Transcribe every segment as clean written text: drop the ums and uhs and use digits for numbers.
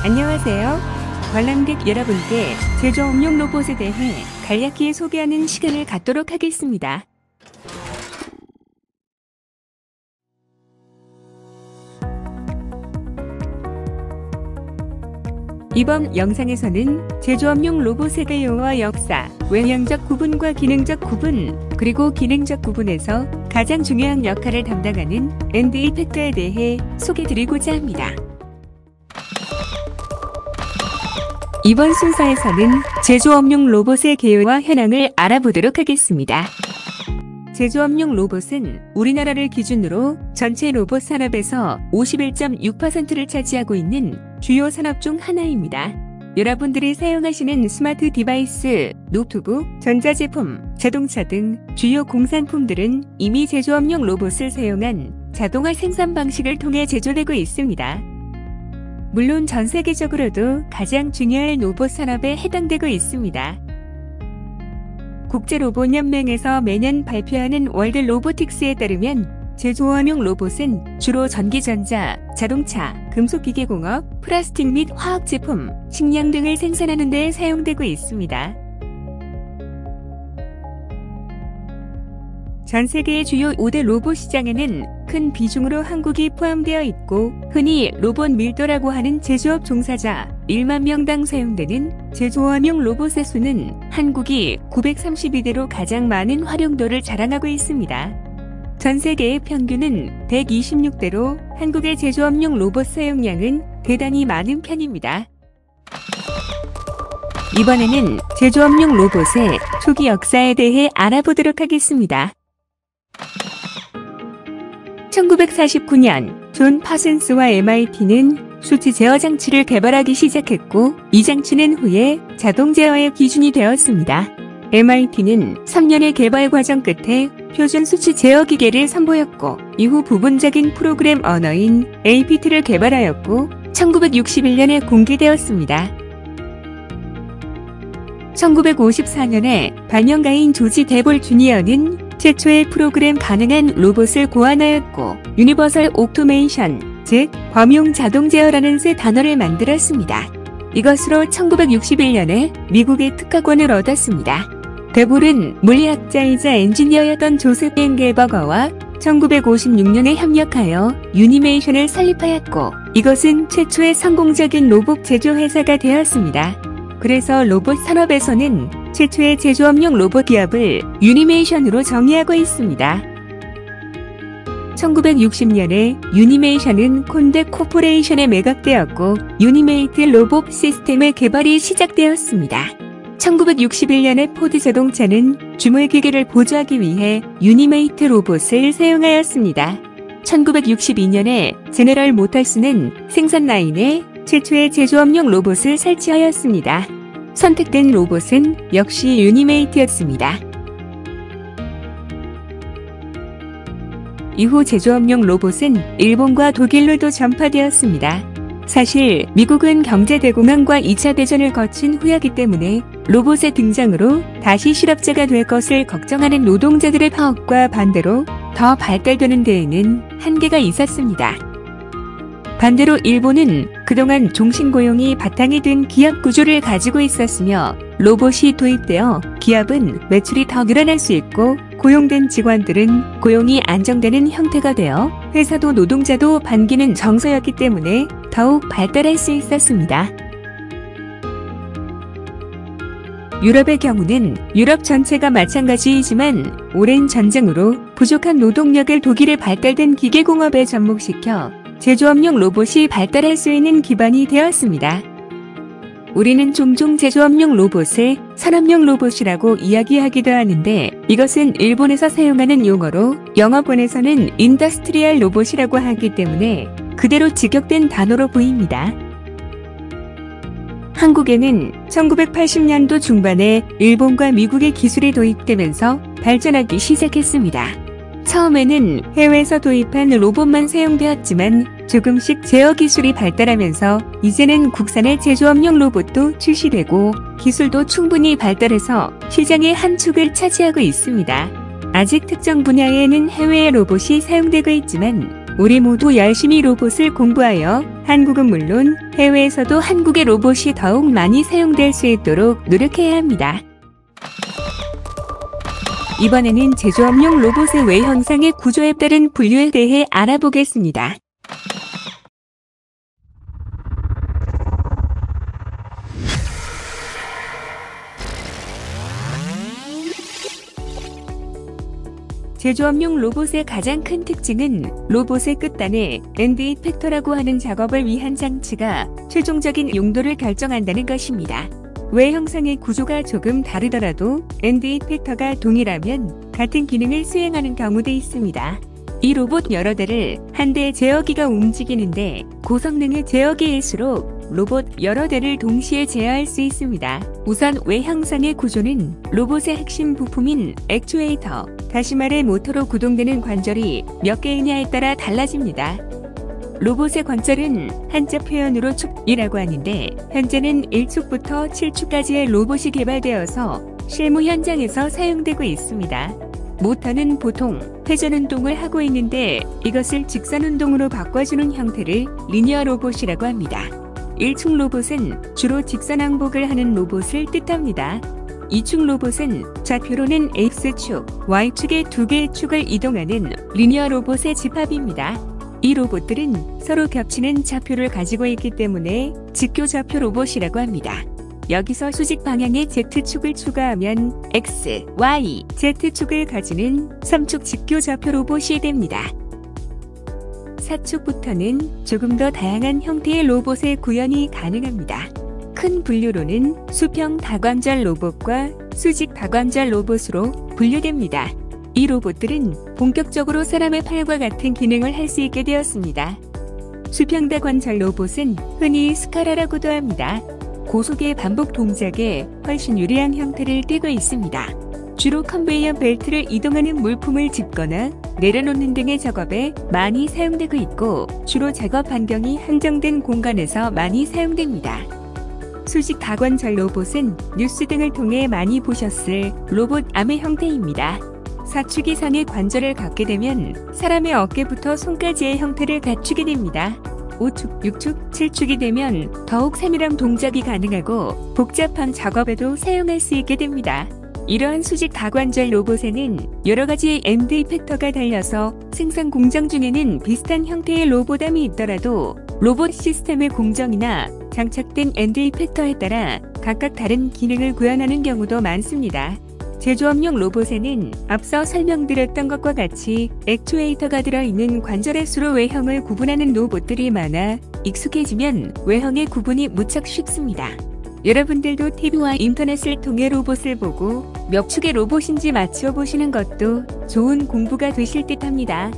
안녕하세요. 관람객 여러분께 제조업용 로봇에 대해 간략히 소개하는 시간을 갖도록 하겠습니다. 이번 영상에서는 제조업용 로봇의 개요와 역사, 외형적 구분과 기능적 구분, 그리고 기능적 구분에서 가장 중요한 역할을 담당하는 엔드 이펙터에 대해 소개드리고자 합니다. 이번 순서에서는 제조업용 로봇의 개요와 현황을 알아보도록 하겠습니다. 제조업용 로봇은 우리나라를 기준으로 전체 로봇 산업에서 51.6%를 차지하고 있는 주요 산업 중 하나입니다. 여러분들이 사용하시는 스마트 디바이스, 노트북, 전자제품, 자동차 등 주요 공산품들은 이미 제조업용 로봇을 사용한 자동화 생산 방식을 통해 제조되고 있습니다. 물론 전 세계적으로도 가장 중요한 로봇 산업에 해당되고 있습니다. 국제로봇연맹에서 매년 발표하는 월드 로보틱스에 따르면 제조업용 로봇은 주로 전기전자, 자동차, 금속기계공업, 플라스틱 및 화학제품, 식량 등을 생산하는 데 사용되고 있습니다. 전 세계의 주요 5대 로봇 시장에는 큰 비중으로 한국이 포함되어 있고, 흔히 로봇 밀도라고 하는 제조업 종사자 1만 명당 사용되는 제조업용 로봇의 수는 한국이 932대로 가장 많은 활용도를 자랑하고 있습니다. 전 세계의 평균은 126대로 한국의 제조업용 로봇 사용량은 대단히 많은 편입니다. 이번에는 제조업용 로봇의 초기 역사에 대해 알아보도록 하겠습니다. 1949년 존 파슨스와 MIT는 수치 제어 장치를 개발하기 시작했고, 이 장치는 후에 자동 제어의 기준이 되었습니다. MIT는 3년의 개발 과정 끝에 표준 수치 제어 기계를 선보였고, 이후 부분적인 프로그램 언어인 APT를 개발하였고 1961년에 공개되었습니다. 1954년에 발명가인 조지 데볼 주니어는 최초의 프로그램 가능한 로봇을 고안하였고, 유니버설 오토메이션, 즉 범용 자동 제어라는 새 단어를 만들었습니다. 이것으로 1961년에 미국의 특허권을 얻었습니다. 데볼은 물리학자이자 엔지니어였던 조셉 앵겔버거와 1956년에 협력하여 유니메이션을 설립하였고, 이것은 최초의 성공적인 로봇 제조 회사가 되었습니다. 그래서 로봇 산업에서는 최초의 제조업용 로봇 기업을 유니메이션으로 정의하고 있습니다. 1960년에 유니메이션은 콘데 코퍼레이션에 매각되었고, 유니메이트 로봇 시스템의 개발이 시작되었습니다. 1961년에 포드 자동차는 주물기계를 보조하기 위해 유니메이트 로봇을 사용하였습니다. 1962년에 제너럴 모터스는 생산 라인에 최초의 제조업용 로봇을 설치하였습니다. 선택된 로봇은 역시 유니메이트였습니다. 이후 제조업용 로봇은 일본과 독일로도 전파되었습니다. 사실 미국은 경제대공황과 2차 대전을 거친 후였기 때문에 로봇의 등장으로 다시 실업자가 될 것을 걱정하는 노동자들의 파업과 반대로 더 발달되는 데에는 한계가 있었습니다. 반대로 일본은 그동안 종신고용이 바탕이 된 기업 구조를 가지고 있었으며, 로봇이 도입되어 기업은 매출이 더 늘어날 수 있고, 고용된 직원들은 고용이 안정되는 형태가 되어 회사도 노동자도 반기는 정서였기 때문에 더욱 발달할 수 있었습니다. 유럽의 경우는 유럽 전체가 마찬가지이지만 오랜 전쟁으로 부족한 노동력을 독일에 발달된 기계공업에 접목시켜 제조업용 로봇이 발달할 수 있는 기반이 되었습니다. 우리는 종종 제조업용 로봇을 산업용 로봇이라고 이야기하기도 하는데, 이것은 일본에서 사용하는 용어로 영어권에서는 인더스트리얼 로봇이라고 하기 때문에 그대로 직역된 단어로 보입니다. 한국에는 1980년도 중반에 일본과 미국의 기술이 도입되면서 발전하기 시작했습니다. 처음에는 해외에서 도입한 로봇만 사용되었지만 조금씩 제어 기술이 발달하면서 이제는 국산의 제조업용 로봇도 출시되고 기술도 충분히 발달해서 시장의 한 축을 차지하고 있습니다. 아직 특정 분야에는 해외의 로봇이 사용되고 있지만 우리 모두 열심히 로봇을 공부하여 한국은 물론 해외에서도 한국의 로봇이 더욱 많이 사용될 수 있도록 노력해야 합니다. 이번에는 제조업용 로봇의 외형상의 구조에 따른 분류에 대해 알아보겠습니다. 제조업용 로봇의 가장 큰 특징은 로봇의 끝단에 엔드 이펙터라고 하는 작업을 위한 장치가 최종적인 용도를 결정한다는 것입니다. 외형상의 구조가 조금 다르더라도 엔드 이펙터가 동일하면 같은 기능을 수행하는 경우도 있습니다. 이 로봇 여러 대를 한 대의 제어기가 움직이는데 고성능의 제어기일수록 로봇 여러 대를 동시에 제어할 수 있습니다. 우선 외형상의 구조는 로봇의 핵심 부품인 액추에이터, 다시 말해 모터로 구동되는 관절이 몇 개이냐에 따라 달라집니다. 로봇의 관절은 한자 표현으로 축이라고 하는데 현재는 1축부터 7축까지의 로봇이 개발되어서 실무 현장에서 사용되고 있습니다. 모터는 보통 회전운동을 하고 있는데 이것을 직선운동으로 바꿔주는 형태를 리니어 로봇이라고 합니다. 1축 로봇은 주로 직선 항복을 하는 로봇을 뜻합니다. 2축 로봇은 좌표로는 X축, Y축의 두 개의 축을 이동하는 리니어 로봇의 집합입니다. 이 로봇들은 서로 겹치는 좌표를 가지고 있기 때문에 직교 좌표 로봇이라고 합니다. 여기서 수직 방향의 Z축을 추가하면 X, Y, Z축을 가지는 3축 직교 좌표 로봇이 됩니다. 4축부터는 조금 더 다양한 형태의 로봇의 구현이 가능합니다. 큰 분류로는 수평 다관절 로봇과 수직 다관절 로봇으로 분류됩니다. 이 로봇들은 본격적으로 사람의 팔과 같은 기능을 할 수 있게 되었습니다. 수평 다관절 로봇은 흔히 스카라라고도 합니다. 고속의 반복 동작에 훨씬 유리한 형태를 띠고 있습니다. 주로 컨베이어 벨트를 이동하는 물품을 짚거나 내려놓는 등의 작업에 많이 사용되고 있고 주로 작업 반경이 한정된 공간에서 많이 사용됩니다. 수직 다관절 로봇은 뉴스 등을 통해 많이 보셨을 로봇 암의 형태입니다. 4축 이상의 관절을 갖게 되면 사람의 어깨부터 손까지의 형태를 갖추게 됩니다. 5축, 6축, 7축이 되면 더욱 세밀한 동작이 가능하고 복잡한 작업에도 사용할 수 있게 됩니다. 이러한 수직 다관절 로봇에는 여러 가지의 엔드 이펙터가 달려서 생산 공정 중에는 비슷한 형태의 로봇암이 있더라도 로봇 시스템의 공정이나 장착된 엔드 이펙터에 따라 각각 다른 기능을 구현하는 경우도 많습니다. 제조업용 로봇에는 앞서 설명드렸던 것과 같이 액추에이터가 들어있는 관절의 수로 외형을 구분하는 로봇들이 많아 익숙해지면 외형의 구분이 무척 쉽습니다. 여러분들도 TV와 인터넷을 통해 로봇을 보고 몇 축의 로봇인지 맞춰보시는 것도 좋은 공부가 되실 듯합니다.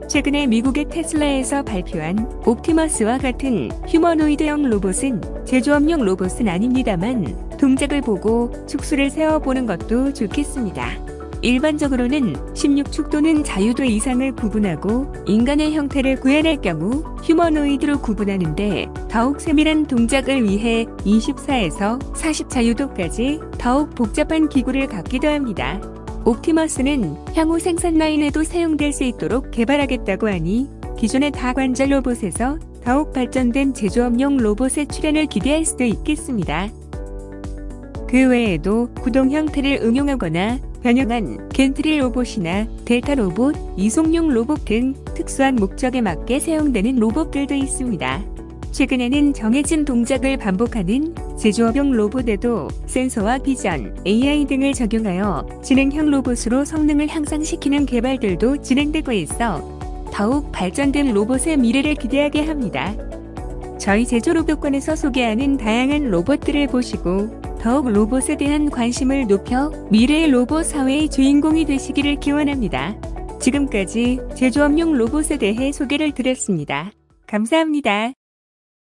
최근에 미국의 테슬라에서 발표한 옵티머스와 같은 휴머노이드형 로봇은 제조업용 로봇은 아닙니다만 동작을 보고 축수를 세어보는 것도 좋겠습니다. 일반적으로는 16축 또는 자유도 이상을 구분하고 인간의 형태를 구현할 경우 휴머노이드로 구분하는데 더욱 세밀한 동작을 위해 24에서 40 자유도까지 더욱 복잡한 기구를 갖기도 합니다. 옵티머스는 향후 생산 라인에도 사용될 수 있도록 개발하겠다고 하니 기존의 다관절 로봇에서 더욱 발전된 제조업용 로봇의 출현을 기대할 수도 있겠습니다. 그 외에도 구동 형태를 응용하거나 변형한 겐트리 로봇이나 델타 로봇, 이송용 로봇 등 특수한 목적에 맞게 사용되는 로봇들도 있습니다. 최근에는 정해진 동작을 반복하는 제조업용 로봇에도 센서와 비전, AI 등을 적용하여 지능형 로봇으로 성능을 향상시키는 개발들도 진행되고 있어 더욱 발전된 로봇의 미래를 기대하게 합니다. 저희 제조로봇관에서 소개하는 다양한 로봇들을 보시고 더욱 로봇에 대한 관심을 높여 미래의 로봇 사회의 주인공이 되시기를 기원합니다. 지금까지 제조업용 로봇에 대해 소개를 드렸습니다. 감사합니다.